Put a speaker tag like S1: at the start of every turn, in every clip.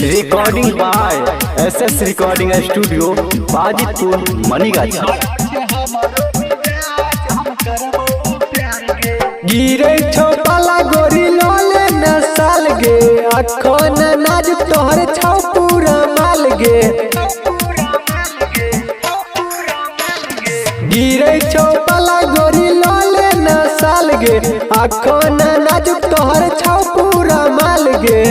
S1: Recording by SS recording studio Bajitpur Manigachhi.
S2: गिरे छोपाला गोरी लोले न साल गे अखन नाज तोहर छौ पूरा माल गे। गिरे छोपाला गोरी लोले न साल गे अखन नाज तोहर छौ पूरा माल गे।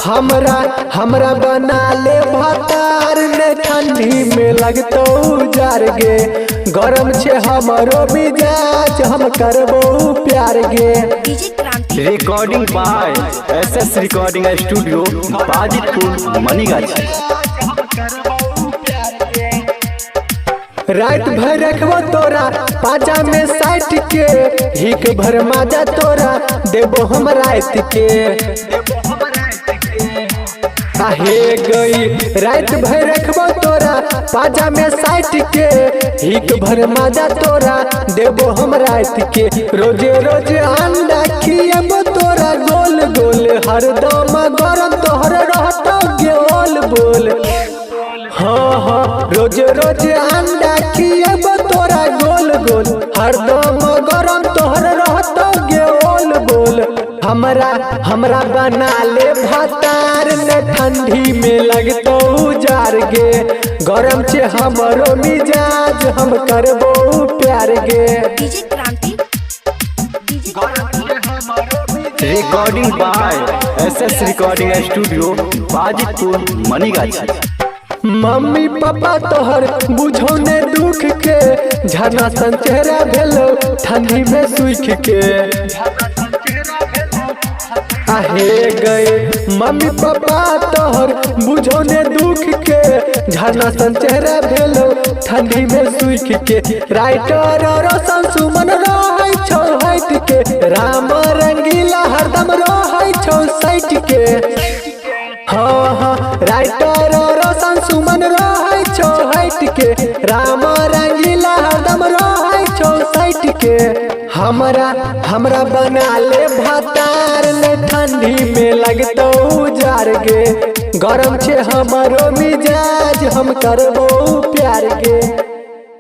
S2: हमरा बना ले भातार ने ठंडी में लगतो जार गे। गरम छे हमारो मिजाज हम करबो प्यार गे।
S1: Recording by SS recording studio Bajitpur Manigachhi.
S2: रात भर रखबो तोरा पाजा में साइट के हिक भर माजा तोरा देबो हम रात के। आहे गई रात भर रखबो तोरा पाजा में साइट के हिक भर माजा तोरा देबो हम रात के। रोजे रोजे अंडा खिएबो तोरा गोल गोल हरदम गरम तोहर रहतो गोल बोल। हाँ रोज रोज अंडा खिएबो तोरा गोल गोल हरदम गरम तोहर रहतो गोल बोल। हमरा बना ले भातार ने ठंडी में लगतो जार गे। गरम छे हमरो मिजाज हम करबो प्यार गे।
S1: Recording by SS recording studio Bajitpur Manigachhi.
S2: मम्मी पापा तोहर बुझो ने दुख के झरना सन चेहरा भेलो ठंडी में सूख के। आहे गए मम्मी पापा तोहर बुझो ने दुख के झरना सन चेहरा भेलो ठंडी में सूख के। राइटर रोशन सुमन रहै छौ हट के राम रंगीला हरदम रहै छौ साइट के। हाँ राइटर रोशन सुमन रहै छौ हट के राम रंगीला हरदम रहै छौ साइट के। हमरा बना ले भातार ने ठंडी में लगतो जार गे। गरम छे हमारो मिजाज हम करबो प्यार गे।